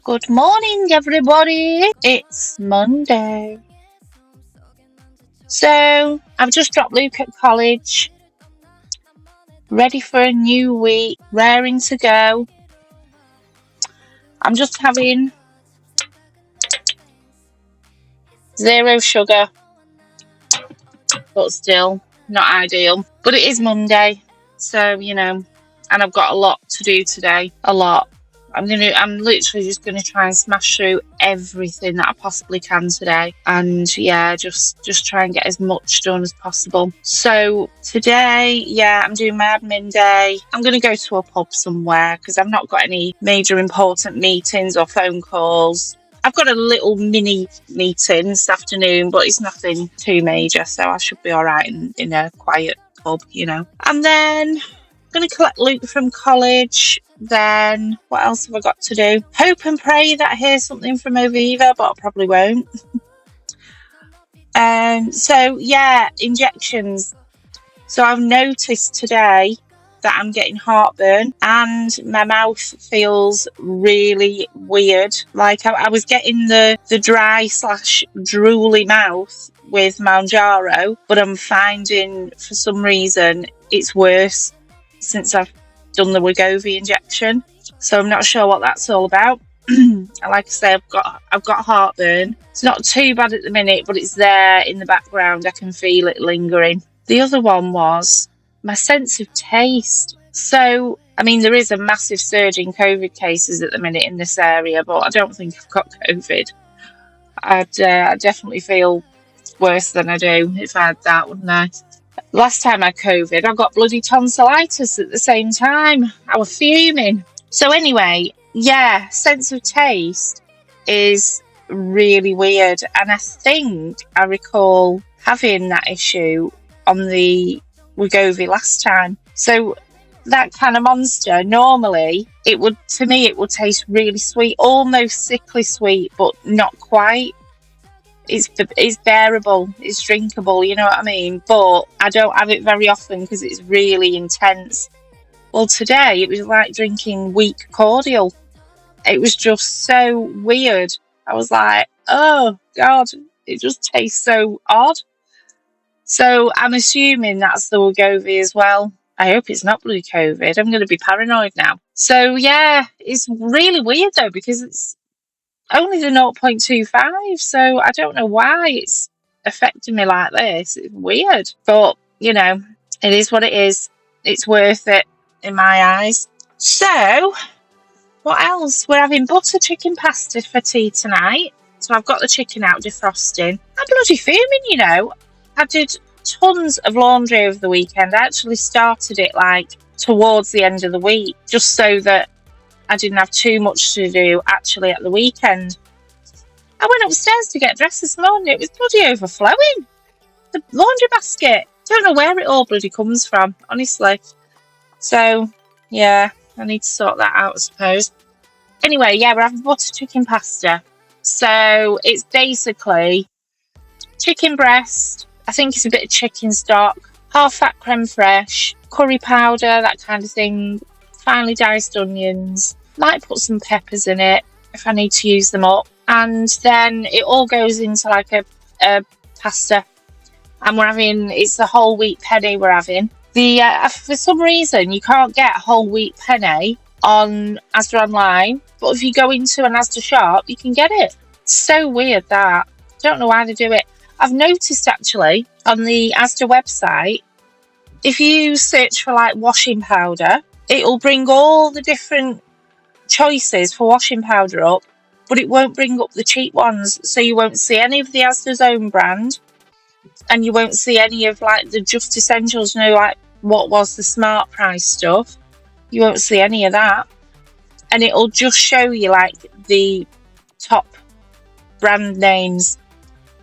Good morning, everybody. It's Monday. So, I've just dropped Luke at college, ready for a new week, raring to go. I'm just having zero sugar, but still not ideal. But it is Monday, so, and I've got a lot to do today. A lot. I'm literally just gonna try and smash through everything that I possibly can today, and just try and get as much done as possible. So today, I'm doing my admin day. I'm gonna go to a pub somewhere because I've not got any major important meetings or phone calls. I've got a little mini meeting this afternoon, but it's nothing too major, so I should be all right in a quiet pub, And then I'm going to collect Luke from college. Then what else have I got to do? Hope and pray that I hear something from Wegovy, but I probably won't. Injections. So I've noticed today that I'm getting heartburn and my mouth feels really weird. Like I was getting the dry / drooly mouth with Mounjaro, but I'm finding for some reason it's worse since I've done the Wegovy injection. So I'm not sure what that's all about. Like I say, I've got heartburn. It's not too bad at the minute, but it's there in the background. I can feel it lingering. The other one was my sense of taste. So, there is a massive surge in COVID cases at the minute in this area, but I don't think I've got COVID. I'd definitely feel worse than I do if I had that, wouldn't I? Last time I had COVID, I got bloody tonsillitis at the same time. I was fuming. So anyway, sense of taste is really weird. And I think I recall having that issue on the Wegovy last time. So that kind of monster, normally, it would taste really sweet, almost sickly sweet, but not quite. It's bearable, it's drinkable, you know what I mean? But I don't have it very often because it's really intense. Well, today it was like drinking weak cordial. It was just so weird. I was like, oh God, it just tastes so odd. So I'm assuming that's the Wegovy as well. I hope it's not blue COVID. I'm going to be paranoid now. So it's really weird though because it's only the 0.25, so I don't know why it's affecting me like this. It's weird, but it is what it is. It's worth it in my eyes. So what else? We're having butter chicken pasta for tea tonight. So I've got the chicken out defrosting. I'm bloody fuming, I did tons of laundry over the weekend. I actually started it towards the end of the week, just so that I didn't have too much to do actually at the weekend. I went upstairs to get dressed this morning. It was bloody overflowing. The laundry basket. Don't know where it all bloody comes from, honestly. So, I need to sort that out, I suppose. Anyway, we're having butter chicken pasta. So, it's basically chicken breast. I think it's a bit of chicken stock, half fat creme fraiche, curry powder, that kind of thing, finely diced onions, might put some peppers in it if I need to use them up, and then it all goes into a pasta, and it's the whole wheat penne we're having. For some reason you can't get whole wheat penne on Asda online, but if you go into an Asda shop you can get it. It's so weird that. Don't know why they do it. I've noticed actually on the Asda website, if you search for washing powder, it'll bring all the different choices for washing powder up, but it won't bring up the cheap ones. So you won't see any of the Asda's own brand, and you won't see any of the Just Essentials, what was the Smart Price stuff. You won't see any of that, and it'll just show you the top brand names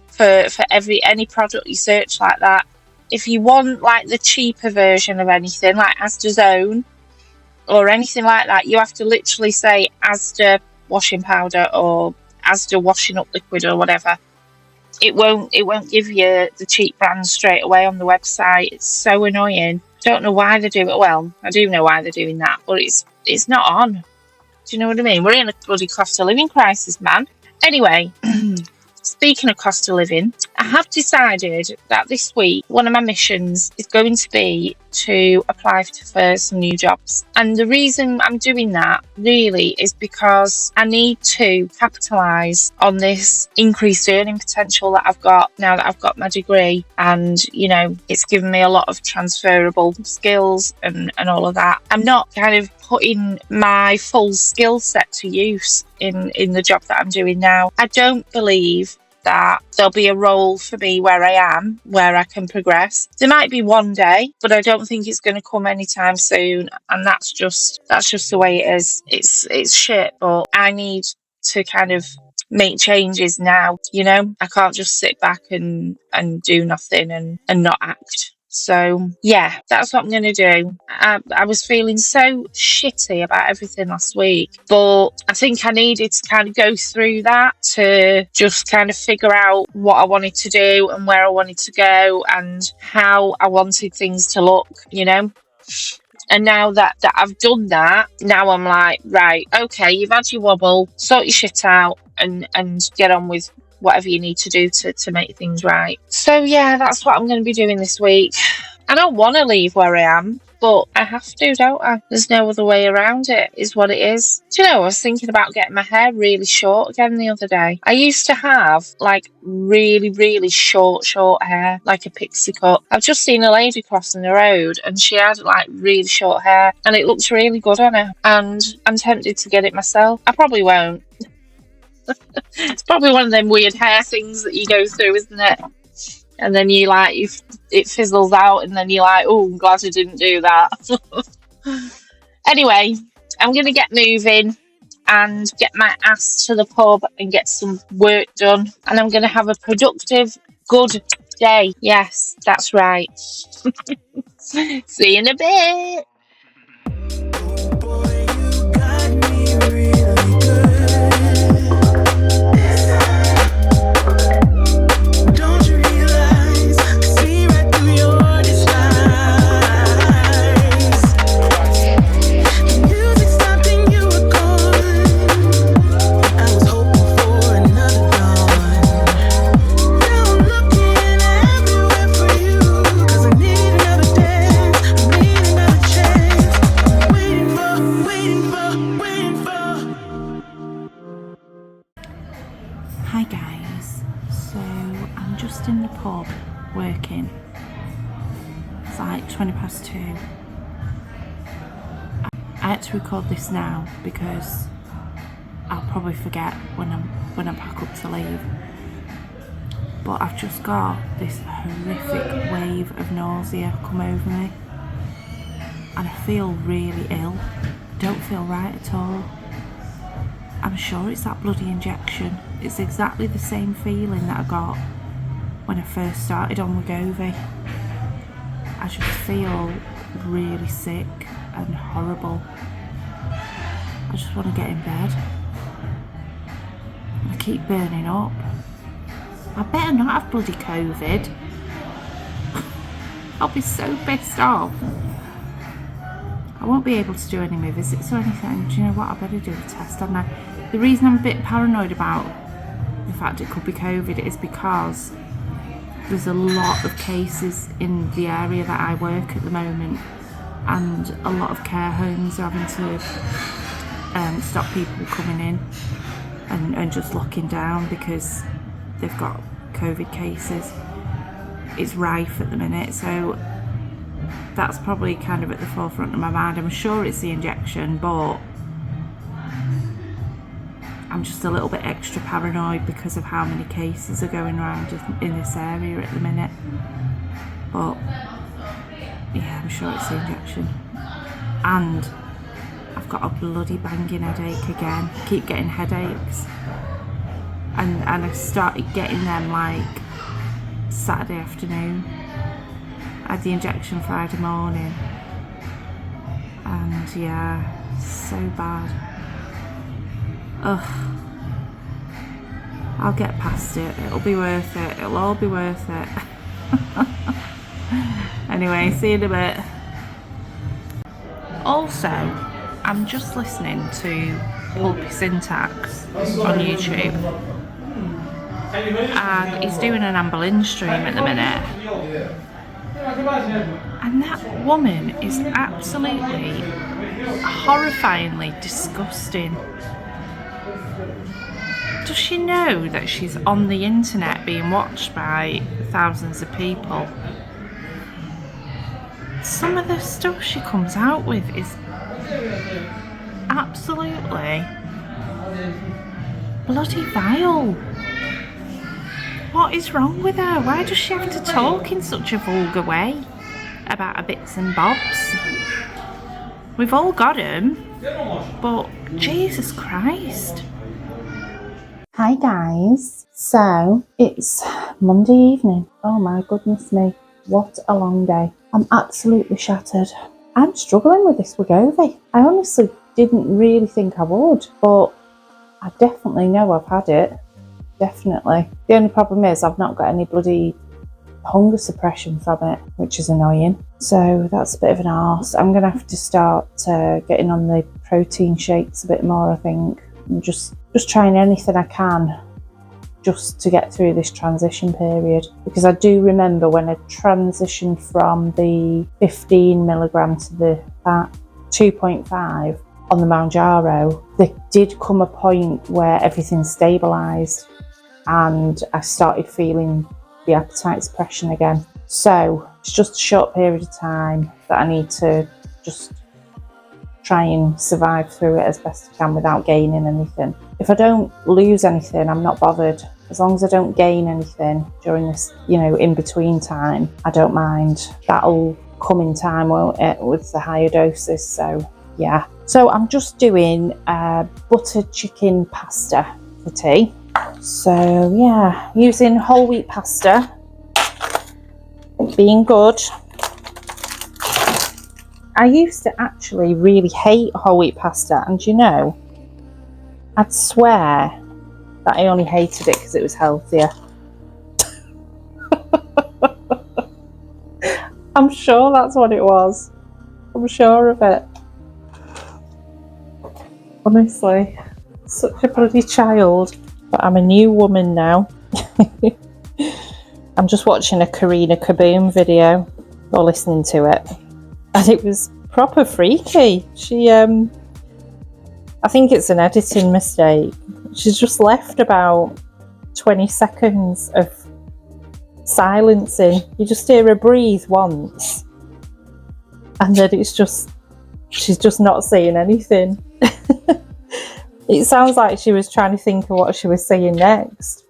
for any product you search like that. If you want the cheaper version of anything, like Asda's own or anything like that, you have to literally say Asda washing powder or Asda washing up liquid or whatever. It won't give you the cheap brand straight away on the website. It's so annoying. Don't know why they do it. Well, I do know why they're doing that, but it's not on. Do you know what I mean? We're in a bloody cost of living crisis, man. Anyway, speaking of cost of living, I have decided that this week one of my missions is going to be to apply for some new jobs. And the reason I'm doing that really is because I need to capitalise on this increased earning potential that I've got now that I've got my degree. And, you know, it's given me a lot of transferable skills and all of that. I'm not kind of putting my full skill set to use in the job that I'm doing now. I don't believe that there'll be a role for me where I am, where I can progress. There might be one day, but I don't think it's going to come anytime soon. And that's just the way it is. It's shit, but I need to kind of make changes now. You know, I can't just sit back and do nothing and not act. So yeah, that's what I'm going to do. I was feeling so shitty about everything last week, but I think I needed to kind of go through that to just kind of figure out what I wanted to do and where I wanted to go and how I wanted things to look, you know. And now that I've done that, now I'm like, right, okay, you've had your wobble, sort your shit out and get on with whatever you need to do to make things right. So yeah, that's what I'm going to be doing this week. I don't want to leave where I am, but I have to, don't I? There's no other way around it, is what it is. Do you know, I was thinking about getting my hair really short again the other day. I used to have like really, really short hair, like a pixie cut. I've just seen a lady crossing the road and she had like really short hair and it looked really good on her. And I'm tempted to get it myself. I probably won't. It's probably one of them weird hair things that you go through, isn't it? And then you like, it fizzles out and then you're like, oh, I'm glad I didn't do that. Anyway, I'm going to get moving and get my ass to the pub and get some work done. And I'm going to have a productive, good day. Yes, that's right. See you in a bit. Hi guys, so I'm just in the pub working. It's like 2:20. I had to record this now because I'll probably forget when I pack up to leave. But I've just got this horrific wave of nausea come over me and I feel really ill. Don't feel right at all. I'm sure it's that bloody injection. It's exactly the same feeling that I got when I first started on Wegovy. I just feel really sick and horrible. I just want to get in bed. I keep burning up. I better not have bloody COVID. I'll be so pissed off. I won't be able to do any more visits or anything. Do you know what? I better do a test, haven't I? The reason I'm a bit paranoid about the fact it could be COVID is because there's a lot of cases in the area that I work at the moment, and a lot of care homes are having to stop people coming in and just locking down because they've got COVID cases. It's rife at the minute, so that's probably kind of at the forefront of my mind. I'm sure it's the injection, but I'm just a little bit extra paranoid because of how many cases are going around in this area at the minute. But yeah, I'm sure it's the injection. And I've got a bloody banging headache again. I keep getting headaches. And I started getting them like Saturday afternoon. I had the injection Friday morning. And yeah, so bad. Ugh. I'll get past it. It'll be worth it. It'll all be worth it. Anyway, see you in a bit. Also, I'm just listening to Pulpy Syntax on YouTube, and he's doing an Anne Boleyn stream at the minute, and that woman is absolutely horrifyingly disgusting. Does she know that she's on the internet being watched by thousands of people? Some of the stuff she comes out with is absolutely bloody vile. What is wrong with her? Why does she have to talk in such a vulgar way about her bits and bobs? We've all got them, but Jesus Christ. Hi guys, so it's Monday evening. Oh my goodness me, what a long day. I'm absolutely shattered. I'm struggling with this Wegovy. I honestly didn't really think I would, but I definitely know I've had it. Definitely. The only problem is I've not got any bloody hunger suppression from it, which is annoying. So that's a bit of an arse. I'm going to have to start getting on the protein shakes a bit more, I think. I'm just trying anything I can just to get through this transition period, because I do remember when I transitioned from the 15 milligram to the 2.5 on the Mounjaro, there did come a point where everything stabilised and I started feeling the appetite suppression again. So it's just a short period of time that I need to just try and survive through it as best I can without gaining anything. If I don't lose anything, I'm not bothered. As long as I don't gain anything during this, in between time, I don't mind. That'll come in time, won't it, with the higher doses? So yeah. So I'm just doing buttered chicken pasta for tea. So yeah, using whole wheat pasta, being good. I used to actually really hate whole wheat pasta, and I'd swear that I only hated it because it was healthier. I'm sure that's what it was. I'm sure of it. Honestly, such a bloody child. But I'm a new woman now. I'm just watching a Karina Kaboom video, or listening to it. And it was proper freaky. She, I think it's an editing mistake. She's just left about 20 seconds of silencing. You just hear her breathe once. And then she's just not saying anything. It sounds like she was trying to think of what she was saying next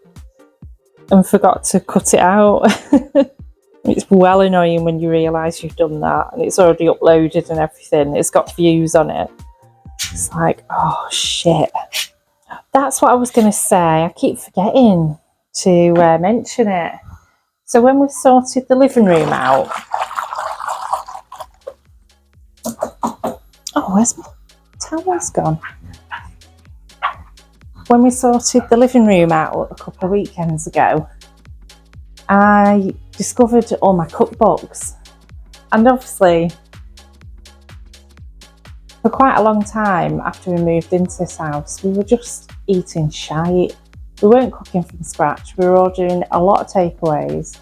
and forgot to cut it out. It's well annoying when you realise you've done that and it's already uploaded and everything. It's got views on it. It's like, oh shit. That's what I was going to say. I keep forgetting to mention it. So when we sorted the living room out... Oh, where's my towel's gone? When we sorted the living room out a couple of weekends ago, I discovered all my cookbooks, and obviously for quite a long time after we moved into this house, we were just eating shite. We weren't cooking from scratch. We were ordering a lot of takeaways,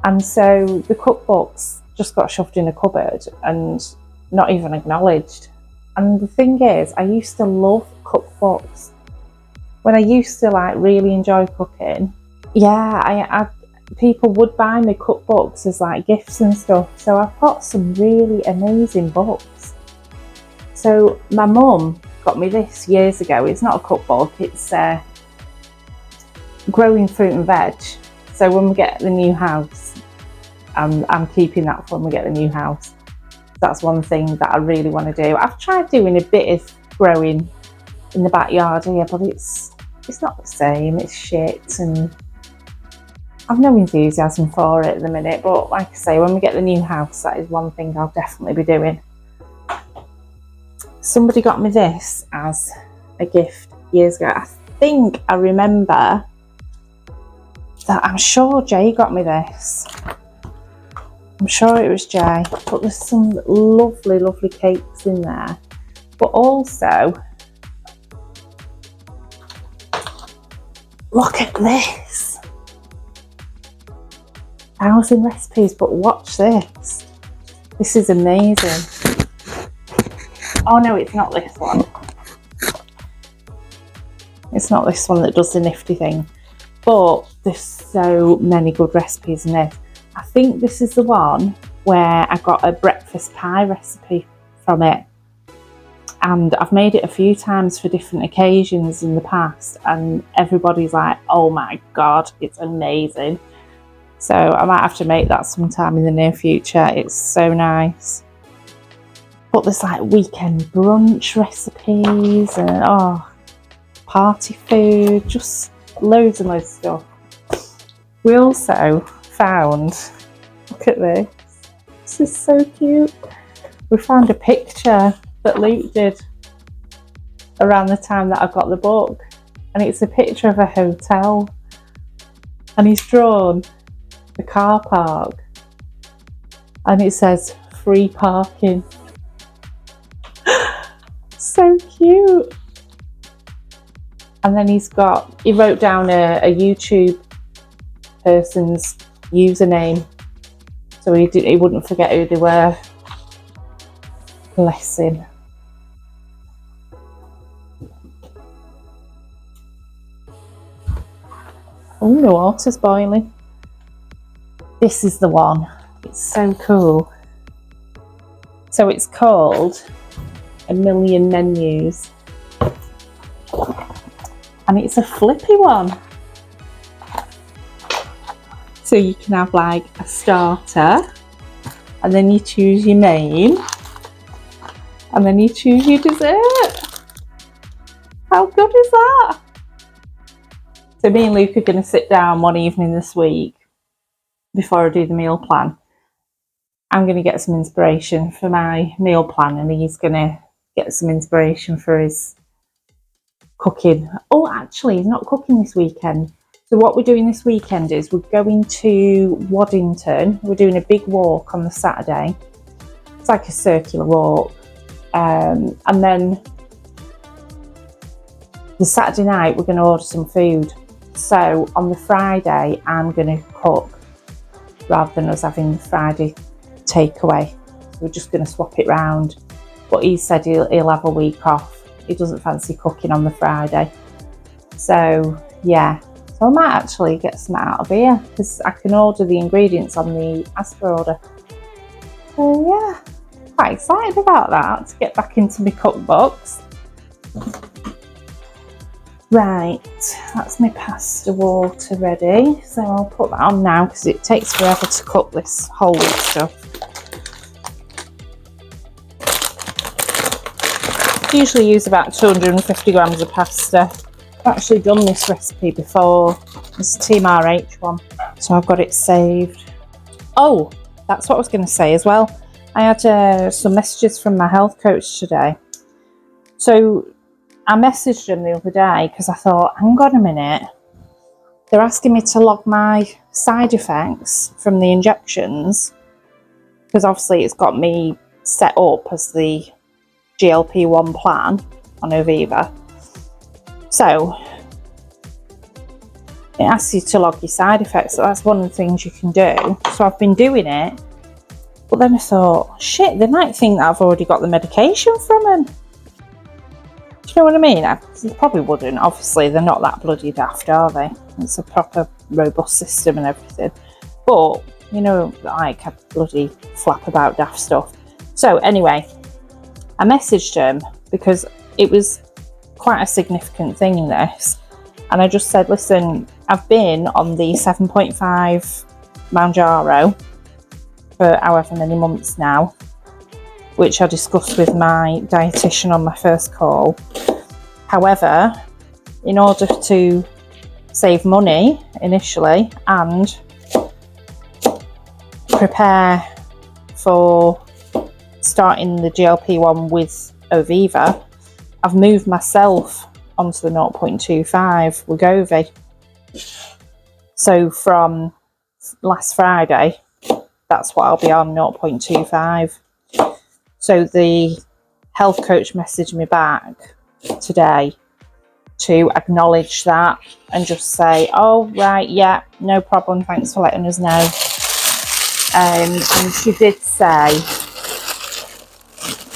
and so the cookbooks just got shoved in a cupboard and not even acknowledged. And the thing is, I used to love cookbooks. When I used to really enjoy cooking, I people would buy me cookbooks as gifts and stuff. So I've got some really amazing books. So my mum got me this years ago. It's not a cookbook, it's growing fruit and veg. So when we get the new house, I'm keeping that for when we get the new house. That's one thing that I really want to do. I've tried doing a bit of growing in the backyard here, but it's not the same. It's shit, and I've no enthusiasm for it at the minute. But like I say, when we get the new house, that is one thing I'll definitely be doing. Somebody got me this as a gift years ago. I think I remember that. I'm sure Jay got me this. I'm sure it was Jay. But there's some lovely, lovely cakes in there. But also, look at this. 1,000 recipes, but watch this. This is amazing. Oh no, it's not this one. It's not this one that does the nifty thing. But there's so many good recipes in this. I think this is the one where I got a breakfast pie recipe from it. And I've made it a few times for different occasions in the past, and everybody's like, oh my God, it's amazing. So I might have to make that sometime in the near future. It's so nice. But there's like weekend brunch recipes and party food, just loads and loads of stuff. We also found, look at this. This is so cute. We found a picture that Luke did around the time that I got the book, and it's a picture of a hotel, and he's drawn the car park and it says free parking. So cute. And then he wrote down a YouTube person's username so he wouldn't forget who they were. Bless him. Oh, the water's boiling. This is the one. It's so cool. So it's called A Million Menus. And it's a flippy one. So you can have like a starter, and then you choose your main, and then you choose your dessert. How good is that? So me and Luke are going to sit down one evening this week before I do the meal plan. I'm going to get some inspiration for my meal plan, and he's going to get some inspiration for his cooking. Oh, actually, he's not cooking this weekend. So what we're doing this weekend is we're going to Waddington. We're doing a big walk on the Saturday. It's like a circular walk. And then the Saturday night, we're going to order some food. So on the Friday, I'm going to cook rather than us having the Friday takeaway. So we're just going to swap it round. But he said he'll have a week off. He doesn't fancy cooking on the Friday. So yeah. So I might actually get some out of here because I can order the ingredients on the Asda order. So yeah, quite excited about that, to get back into my cookbooks. Right, that's my pasta water ready. So I'll put that on now because it takes forever to cook this whole wheat stuff. Usually use about 250 grams of pasta. I've actually done this recipe before. It's a Team RH one, so I've got it saved. Oh, that's what I was going to say as well. I had some messages from my health coach today. So I messaged them the other day because I thought, hang on a minute, they're asking me to log my side effects from the injections, because obviously it's got me set up as the GLP-1 plan on Oviva. So it asks you to log your side effects. So that's one of the things you can do. So I've been doing it, but then I thought, shit, they might think that I've already got the medication from them. Do you know what I mean? They probably wouldn't. Obviously, they're not that bloody daft, are they? It's a proper robust system and everything. But, you know, like, I bloody flap about daft stuff. So anyway, I messaged him because it was quite a significant thing, this. And I just said, listen, I've been on the 7.5 Mounjaro for however many months now, which I discussed with my dietitian on my first call. However, in order to save money initially and prepare for starting the GLP-1 with Oviva, I've moved myself onto the 0.25 Wegovy. So from last Friday, that's what I'll be on, 0.25. So the health coach messaged me back today to acknowledge that and just say, oh, right, yeah, no problem, thanks for letting us know. And she did say,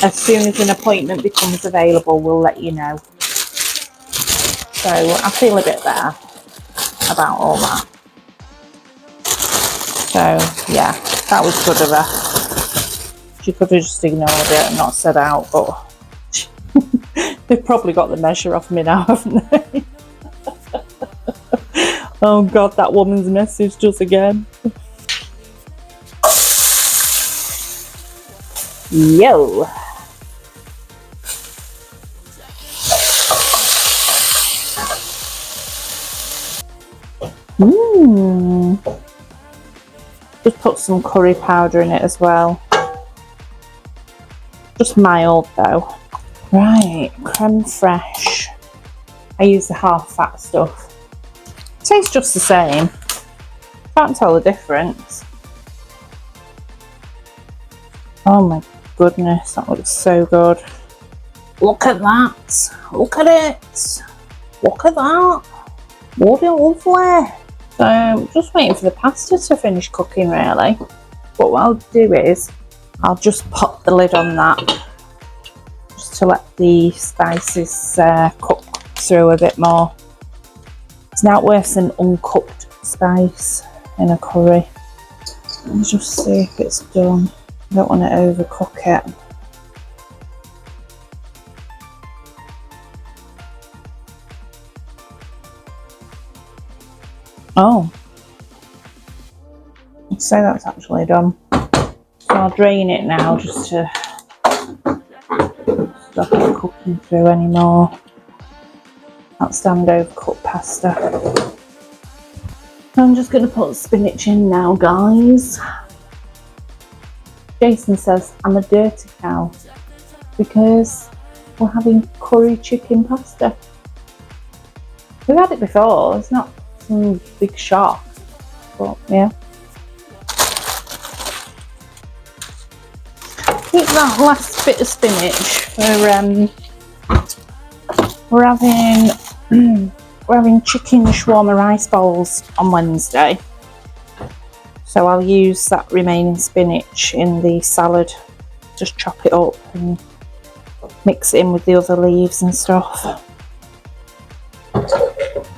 as soon as an appointment becomes available, we'll let you know. So I feel a bit better about all that. So yeah, that was good of her. She could have just ignored it and not said out, but they've probably got the measure off me now, haven't they? Oh God, that woman's messaged us again. Yo. Just put some curry powder in it as well. Just mild though. Right, creme fraiche. I use the half fat stuff. Tastes just the same. Can't tell the difference. Oh my goodness, that looks so good. Look at that. Look at it. Look at that. Bloody lovely. So just waiting for the pasta to finish cooking really. But what I'll do is I'll just pop the lid on that just to let the spices cook through a bit more. It's not worse than uncooked spice in a curry. Let's just see if it's done. I don't want to overcook it. Oh, I'd say that's actually done. So I'll drain it now just to stop it cooking through anymore. Can't stand overcooked pasta. I'm just going to put spinach in now, guys. Jason says I'm a dirty cow because we're having curry chicken pasta. We've had it before, it's not some big shock, but yeah. Keep that last bit of spinach for we're having chicken shawarma rice bowls on Wednesday. So I'll use that remaining spinach in the salad. Just chop it up and mix it in with the other leaves and stuff.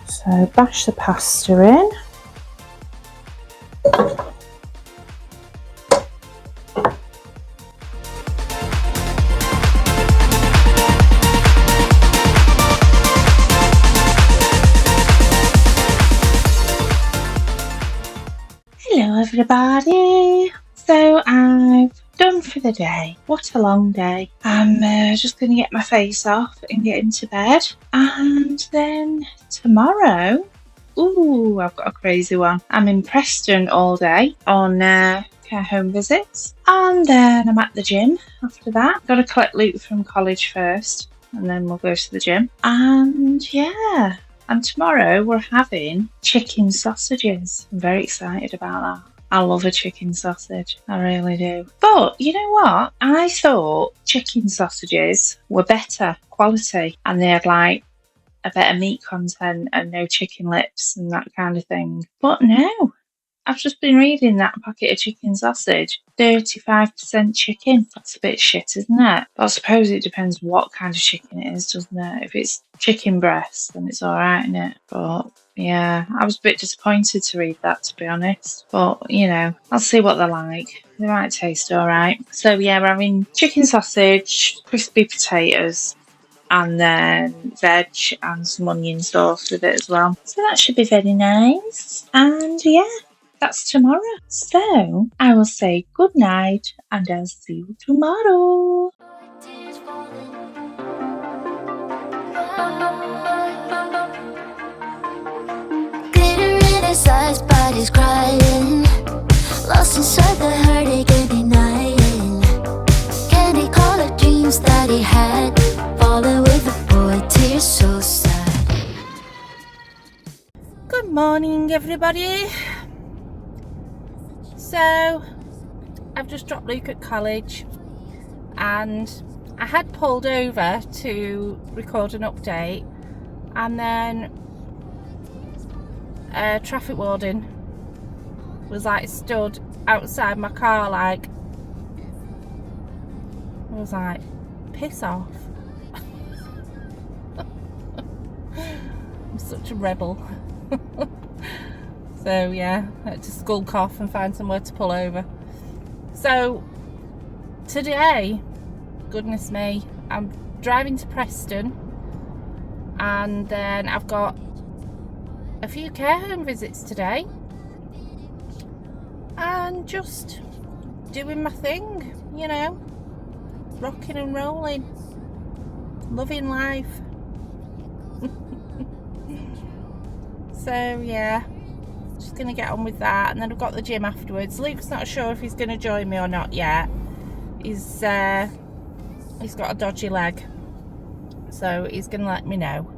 So bash the pasta in. Hello everybody. So I've done for the day. What a long day. I'm just going to get my face off and get into bed. And then tomorrow, ooh, I've got a crazy one. I'm in Preston all day on care home visits. And then I'm at the gym after that. Got to collect Luke from college first. And then we'll go to the gym. And yeah. And tomorrow we're having chicken sausages. I'm very excited about that. I love a chicken sausage. I really do. But you know what? I thought chicken sausages were better quality and they had like a better meat content and no chicken lips and that kind of thing. But no. I've just been reading that packet of chicken sausage. 35% chicken. That's a bit shit, isn't it? But I suppose it depends what kind of chicken it is, doesn't it? If it's chicken breast, then it's alright, isn't it? But yeah, I was a bit disappointed to read that, to be honest. But, you know, I'll see what they're like. They might taste alright. So yeah, we're having chicken sausage, crispy potatoes, and then veg and some onion sauce with it as well. So that should be very nice. And yeah. That's tomorrow. So I will say good night and I'll see you tomorrow. Glitter in his eyes, but he's crying. Lost inside the heartache and denying. Candy colored dreams that he had. Falling with the boy, tears so sad. Good morning, everybody. So I've just dropped Luke at college and I had pulled over to record an update, and then a traffic warden was like stood outside my car, like, I was like, piss off. I'm such a rebel. So yeah, I had to skulk off and find somewhere to pull over. So today, goodness me, I'm driving to Preston, and then I've got a few care home visits today, and just doing my thing, you know, rocking and rolling, loving life. So yeah, just gonna get on with that, and then I've got the gym afterwards. Luke's not sure if he's gonna join me or not yet. He's got a dodgy leg, so he's gonna let me know.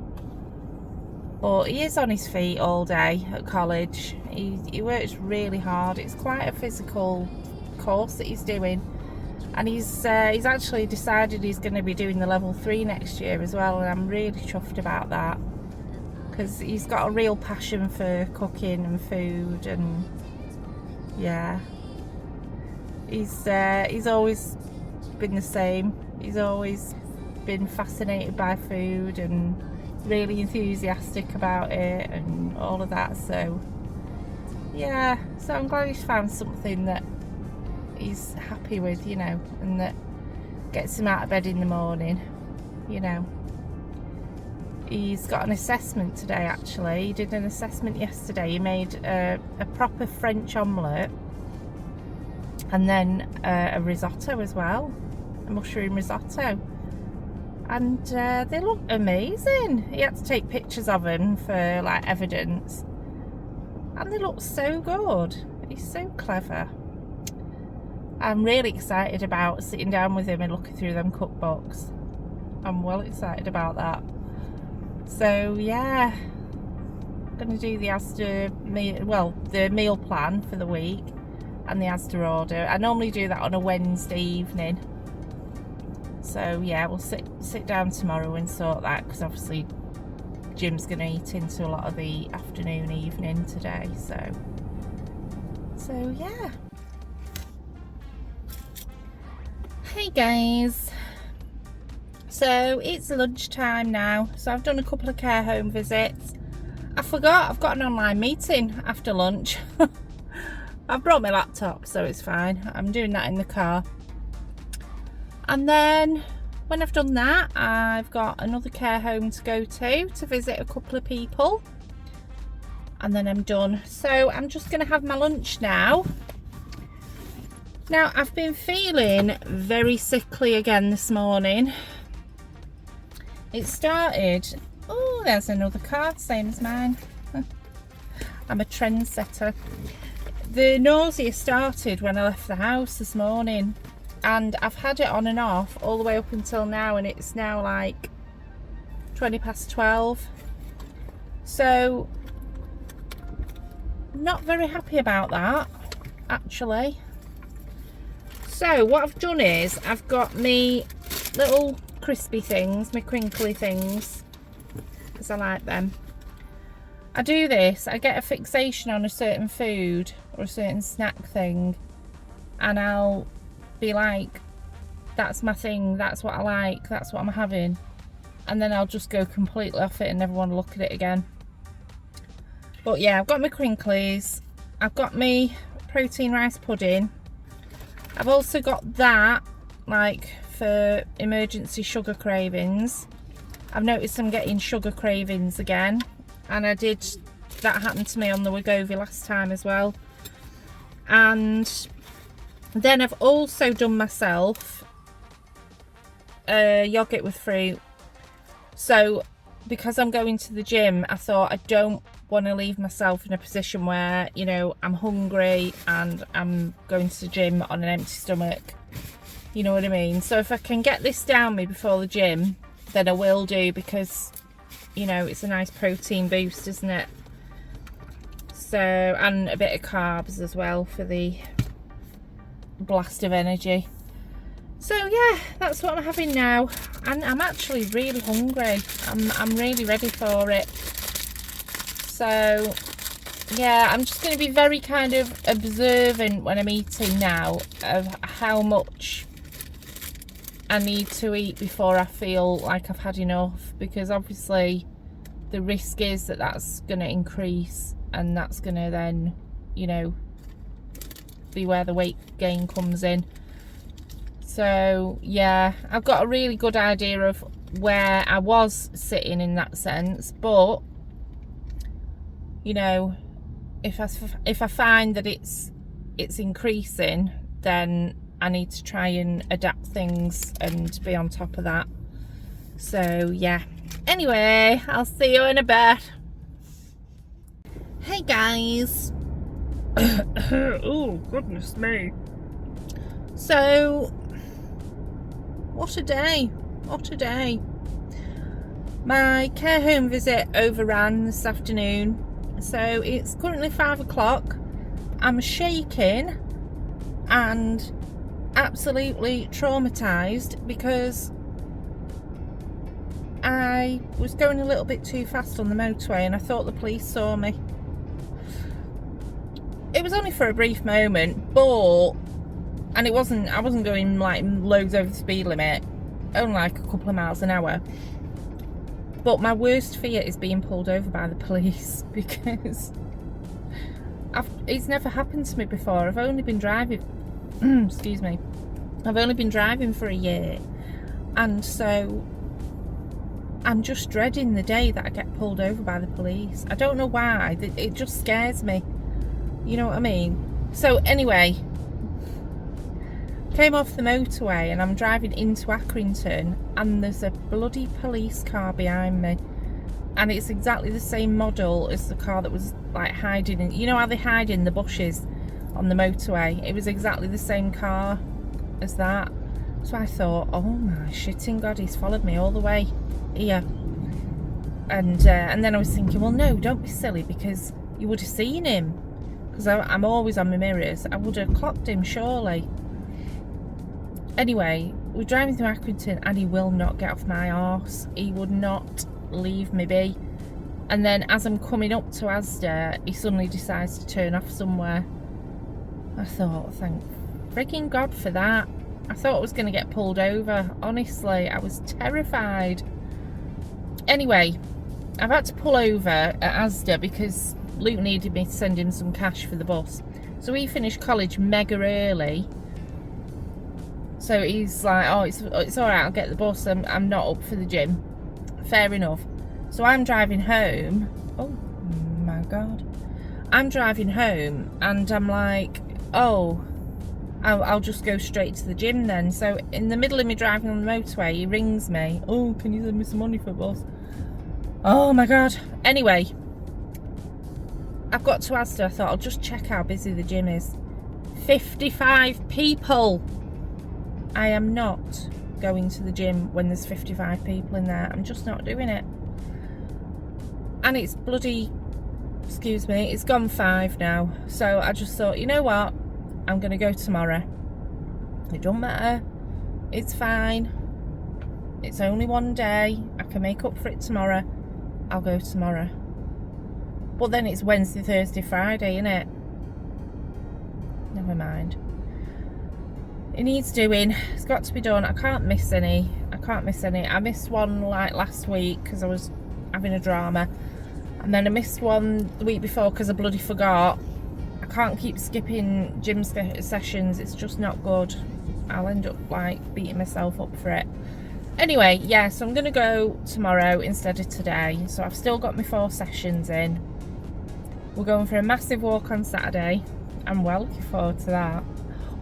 But he is on his feet all day at college. He works really hard. It's quite a physical course that he's doing, and he's actually decided he's going to be doing the level 3 next year as well, and I'm really chuffed about that, because he's got a real passion for cooking and food, and yeah, he's always been the same. He's always been fascinated by food and really enthusiastic about it and all of that. So yeah, so I'm glad he's found something that he's happy with, you know, and that gets him out of bed in the morning, you know. He's got an assessment today, actually. He did an assessment yesterday. He made a proper French omelette, and then a risotto as well, a mushroom risotto, and they look amazing. He had to take pictures of them for like evidence, and they look so good. He's so clever. I'm really excited about sitting down with him and looking through them cookbooks. I'm well excited about that. So yeah, I'm gonna do the Asda meal, well, the meal plan for the week and the Asda order. I normally do that on a Wednesday evening. So yeah, we'll sit down tomorrow and sort that, because obviously Jim's gonna eat into a lot of the afternoon, evening today. So yeah. Hey guys. So it's lunchtime now, so I've done a couple of care home visits. I forgot I've got an online meeting after lunch. I've brought my laptop, so it's fine. I'm doing that in the car. And then when I've done that, I've got another care home to go to visit a couple of people. And then I'm done. So I'm just going to have my lunch now. Now, I've been feeling very sickly again this morning. It started, oh, there's another car, same as mine. I'm a trendsetter. The nausea started when I left the house this morning, and I've had it on and off all the way up until now, and it's now like 20 past 12. So, not very happy about that, actually. So, what I've done is, I've got me little crispy things, my crinkly things, because I like them. I do this, I get a fixation on a certain food or a certain snack thing, and I'll be like, that's my thing, that's what I like, that's what I'm having, and then I'll just go completely off it and never want to look at it again. But yeah, I've got my crinklies, I've got my protein rice pudding, I've also got that, like, for emergency sugar cravings. I've noticed I'm getting sugar cravings again, and that happened to me on the Wegovy last time as well. And then I've also done myself yogurt with fruit. So because I'm going to the gym, I thought I don't want to leave myself in a position where, you know, I'm hungry and I'm going to the gym on an empty stomach. You know what I mean? So if I can get this down me before the gym, then I will do, because, you know, it's a nice protein boost, isn't it? So, and a bit of carbs as well for the blast of energy. So yeah, that's what I'm having now, and I'm actually really hungry. I'm really ready for it. So yeah, I'm just going to be very kind of observant when I'm eating now of how much I need to eat before I feel like I've had enough, because obviously the risk is that that's going to increase, and that's going to then, you know, be where the weight gain comes in. So yeah, I've got a really good idea of where I was sitting in that sense, but you know, if I find that it's increasing, then I need to try and adapt things and be on top of that. So yeah, anyway, I'll see you in a bit. Hey guys. Oh goodness me. So what a day, what a day. My care home visit overran this afternoon, so it's currently 5 o'clock. I'm shaking and absolutely traumatised because I was going a little bit too fast on the motorway and I thought the police saw me. It was only for a brief moment, but I wasn't going like loads over the speed limit, only like a couple of miles an hour. But my worst fear is being pulled over by the police, because it's never happened to me before. I've only been driving excuse me, I've only been driving for a year, and so I'm just dreading the day that I get pulled over by the police. I don't know why, it just scares me, you know what I mean? So anyway, came off the motorway and I'm driving into Accrington, and there's a bloody police car behind me, and it's exactly the same model as the car that was like hiding in, you know how they hide in the bushes on the motorway? It was exactly the same car as that. So I thought, oh my shitting god, he's followed me all the way here. And then I was thinking, well no, don't be silly, because you would have seen him, because I'm always on my mirrors. I would have clocked him surely. Anyway, we're driving through Accrington and he will not get off my arse. He would not leave me be. And then as I'm coming up to Asda, he suddenly decides to turn off somewhere. I thought, thank freaking God for that. I thought I was going to get pulled over. Honestly, I was terrified. Anyway, I've had to pull over at Asda because Luke needed me to send him some cash for the bus. So he finished college mega early. So he's like, oh, it's all right, I'll get the bus. I'm not up for the gym. Fair enough. So I'm driving home. Oh my God. I'm driving home and I'm like, oh, I'll just go straight to the gym then. So in the middle of me driving on the motorway, he rings me. Oh, can you send me some money for a bus? Oh my God. Anyway, I've got to Asda. I thought I'll just check how busy the gym is. 55 people. I am not going to the gym when there's 55 people in there. I'm just not doing it. And it's bloody, excuse me, it's gone 5 now. So I just thought, you know what? I'm going to go tomorrow. It don't matter. It's fine. It's only one day. I can make up for it tomorrow. I'll go tomorrow. But then it's Wednesday, Thursday, Friday, innit? Never mind. It needs doing. It's got to be done. I can't miss any. I missed one like last week because I was having a drama, and then I missed one the week before because I bloody forgot. I can't keep skipping gym sessions. It's just not good. I'll end up like beating myself up for it. Anyway, yeah, so I'm gonna go tomorrow instead of today. So I've still got my 4 sessions in. We're going for a massive walk on Saturday. I'm well looking forward to that.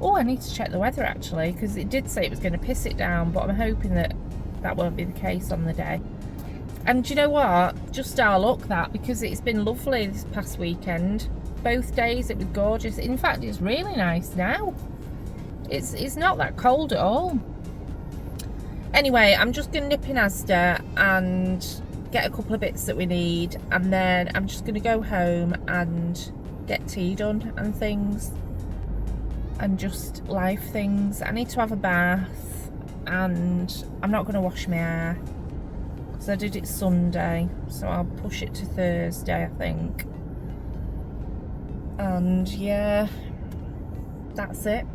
Oh, I need to check the weather actually, because it did say it was going to piss it down, but I'm hoping that that won't be the case on the day. And do you know what? Just our luck that, because it's been lovely this past weekend. Both days it was gorgeous. In fact, it's really nice now. It's not that cold at all. Anyway, I'm just going to nip in Asda and get a couple of bits that we need, and then I'm just going to go home and get tea done and things. and just life things. I need to have a bath, and I'm not going to wash my hair because I did it Sunday, so I'll push it to Thursday, I think. And yeah, that's it.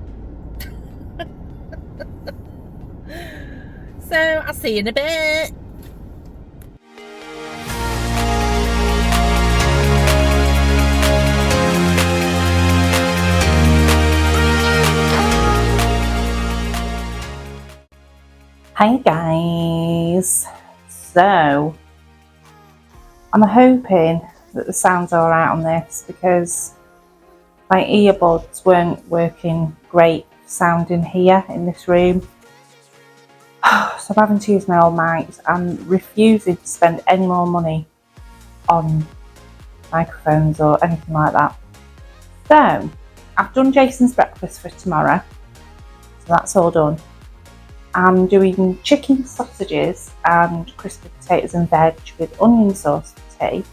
So I'll see you in a bit. Hi guys, so I'm hoping that the sound's alright on this because my earbuds weren't working great sounding here in this room. So I'm having to use my old mics. I'm refusing to spend any more money on microphones or anything like that. So I've done Jason's breakfast for tomorrow, so that's all done. I'm doing chicken sausages and crispy potatoes and veg with onion sauce for tea,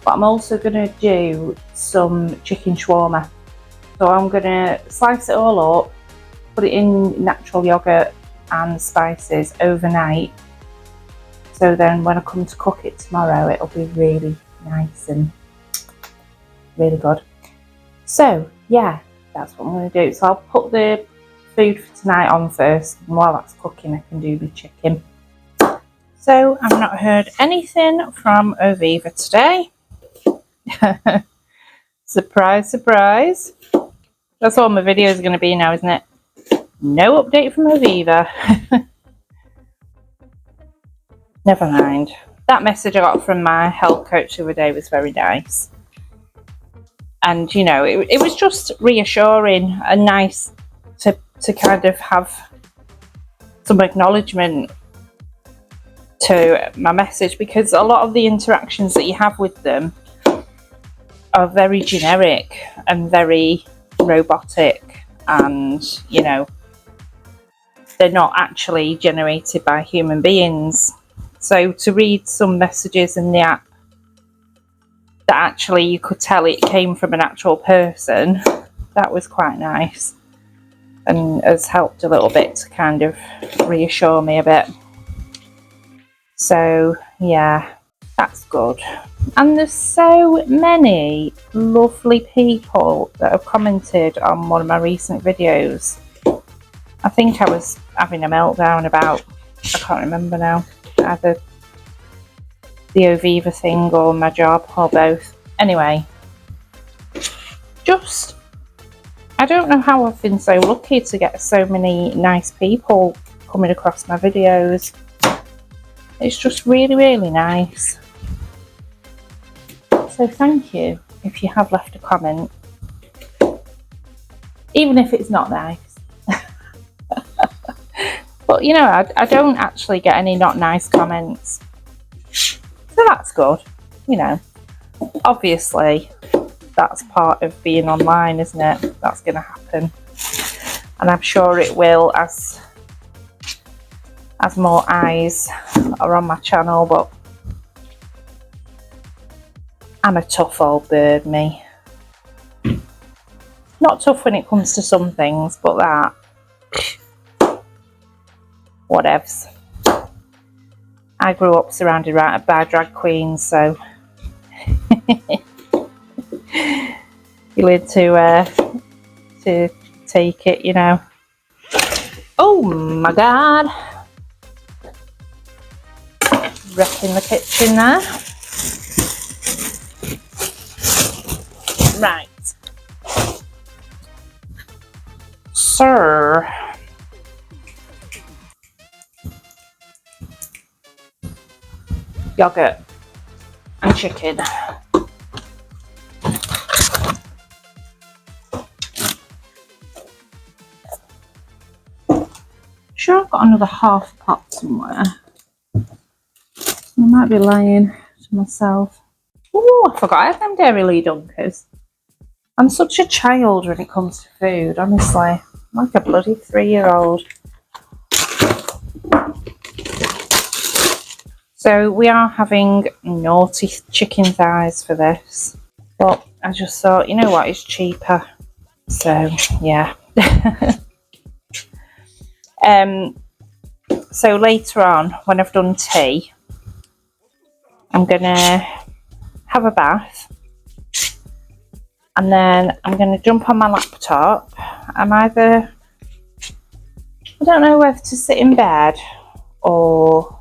but I'm also going to do some chicken shawarma. So I'm going to slice it all up, put it in natural yogurt and spices overnight, so then when I come to cook it tomorrow it'll be really nice and really good. So yeah, that's what I'm going to do. So I'll put the food for tonight on first, and while that's cooking I can do the chicken. So I've not heard anything from Oviva today. Surprise, surprise. That's all my videos are going to be now, isn't it? No update from Oviva. Never mind. That message I got from my health coach the other day was very nice. And you know, it was just reassuring and nice to kind of have some acknowledgement to my message, because a lot of the interactions that you have with them are very generic and very robotic, and you know, they're not actually generated by human beings. So to read some messages in the app that actually you could tell it came from an actual person, that was quite nice and has helped a little bit to kind of reassure me a bit. So yeah, that's good. And there's so many lovely people that have commented on one of my recent videos. I think I was having a meltdown about, I can't remember now, either the Oviva thing or my job or both. Anyway, just, I don't know how I've been so lucky to get so many nice people coming across my videos. It's just really, really nice. So thank you if you have left a comment, even if it's not nice. But you know, I don't actually get any not nice comments, so that's good. You know, obviously that's part of being online, isn't it? That's going to happen, and I'm sure it will as more eyes are on my channel. But I'm a tough old bird, me. Not tough when it comes to some things, but that, whatevs. I grew up surrounded by drag queens, so you learn to take it, you know. Oh my god, wrecking the kitchen there. Right, sir. Yogurt and chicken. Sure, I've got another half pot somewhere. I might be lying to myself. Oh, I forgot I had them Dairy Lee Dunkers. I'm such a child when it comes to food, honestly. I'm like a bloody 3-year-old. So we are having naughty chicken thighs for this, but I just thought, you know what, it's cheaper. So yeah, So later on, when I've done tea, I'm gonna have a bath, and then I'm gonna jump on my laptop. I don't know whether to sit in bed or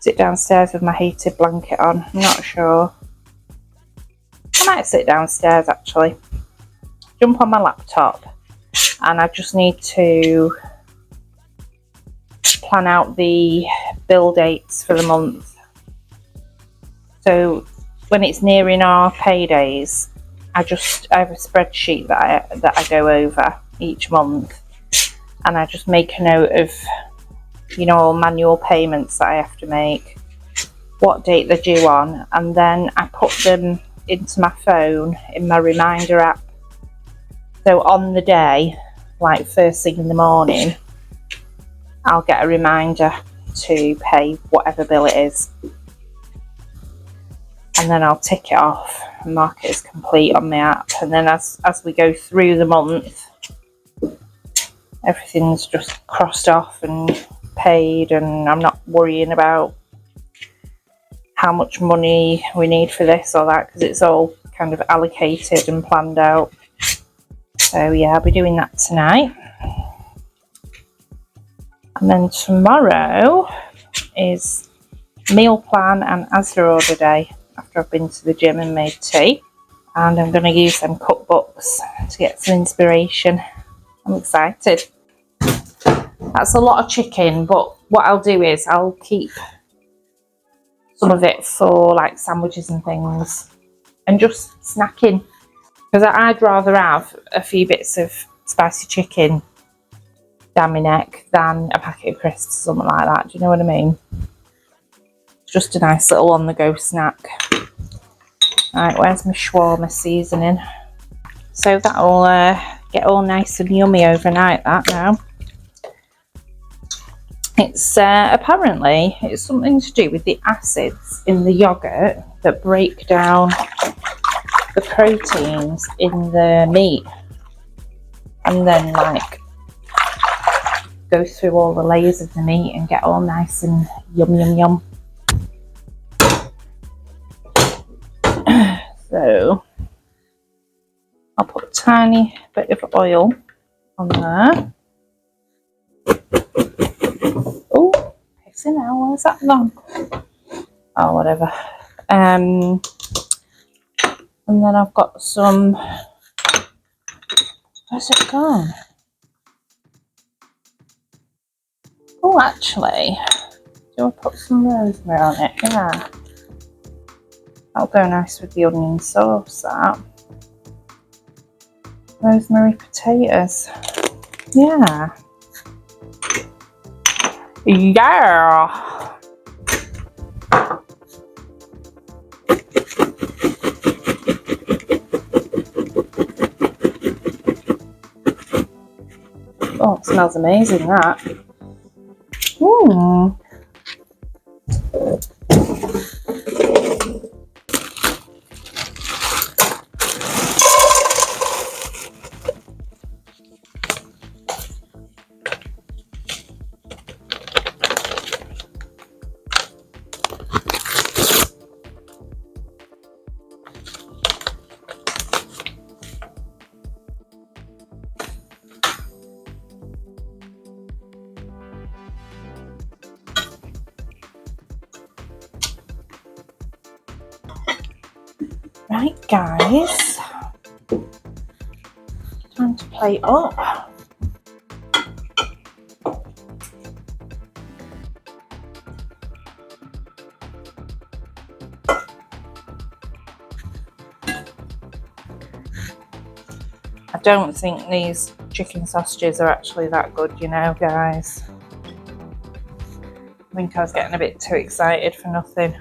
sit downstairs with my heated blanket on. I'm not sure. I might sit downstairs actually. Jump on my laptop, and I just need to plan out the bill dates for the month. So when it's nearing our paydays, I have a spreadsheet that I go over each month, and I just make a note of, you know, all manual payments that I have to make, what date they're due on, and then I put them into my phone in my reminder app. So on the day, like first thing in the morning, I'll get a reminder to pay whatever bill it is, and then I'll tick it off and mark it as complete on my app. And then as we go through the month, everything's just crossed off and paid, and I'm not worrying about how much money we need for this or that, because it's all kind of allocated and planned out. So yeah, I'll be doing that tonight. And then tomorrow is meal plan and Asda order day, after I've been to the gym and made tea. And I'm going to use them cookbooks to get some inspiration. I'm excited. That's a lot of chicken, but what I'll do is I'll keep some of it for like sandwiches and things, and just snacking, because I'd rather have a few bits of spicy chicken down my neck than a packet of crisps or something like that. Do you know what I mean? It's just a nice little on the go snack. Right, where's my shawarma seasoning? So that'll get all nice and yummy overnight, that now. It's apparently it's something to do with the acids in the yogurt that break down the proteins in the meat, and then like go through all the layers of the meat and get all nice and yum. So I'll put a tiny bit of oil on there. Oh, pissing now, where's that gone? Oh, whatever. And then I've got some, where's it gone? Oh, actually, do I put some rosemary on it? Yeah. That'll go nice with the onion sauce, that. Rosemary potatoes. Yeah. Yeah. Oh, it smells amazing, that. Ooh. Right, guys, time to plate up. I don't think these chicken sausages are actually that good, you know, guys. I think I was getting a bit too excited for nothing.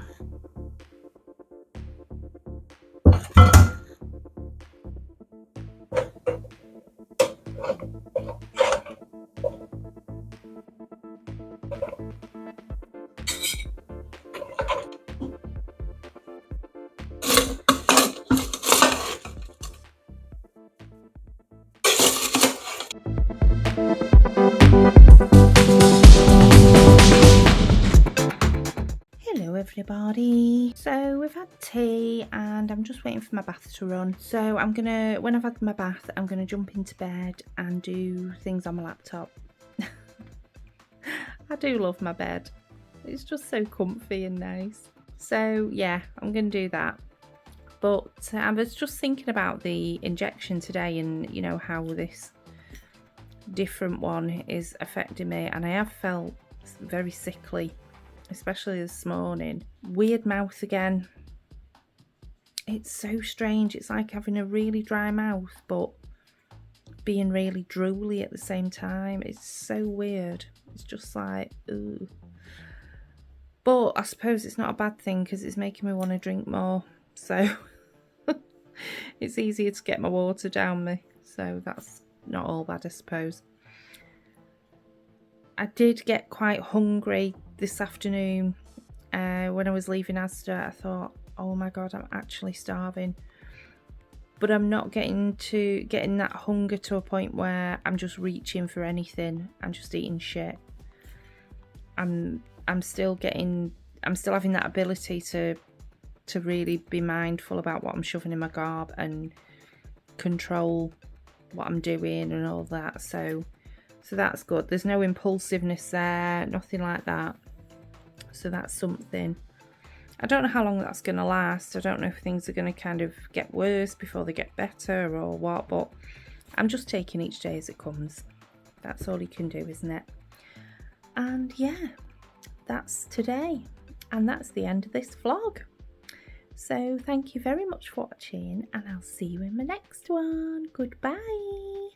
Hello everybody. So we've had tea and I'm just waiting for my bath to run. So when I've had my bath, I'm gonna jump into bed and do things on my laptop. I do love my bed. It's just so comfy and nice. So yeah, I'm gonna do that. But I was just thinking about the injection today and you know how this different one is affecting me, and I have felt very sickly, especially this morning. Weird mouth again. It's so strange. It's like having a really dry mouth but being really drooly at the same time. It's so weird. It's just like, ugh. But I suppose it's not a bad thing because it's making me want to drink more. So it's easier to get my water down me. So that's not all bad, I suppose. I did get quite hungry this afternoon. When I was leaving Asda, I thought, oh my god, I'm actually starving. But I'm not getting that hunger to a point where I'm just reaching for anything and just eating shit. I'm still having that ability to really be mindful about what I'm shoving in my garb and control what I'm doing and all that. So that's good. There's no impulsiveness there, nothing like that. So that's something. I don't know how long that's going to last. I don't know if things are going to kind of get worse before they get better or what, but I'm just taking each day as it comes. That's all you can do, isn't it? And yeah, that's today. And that's the end of this vlog. So thank you very much for watching, and I'll see you in my next one. Goodbye.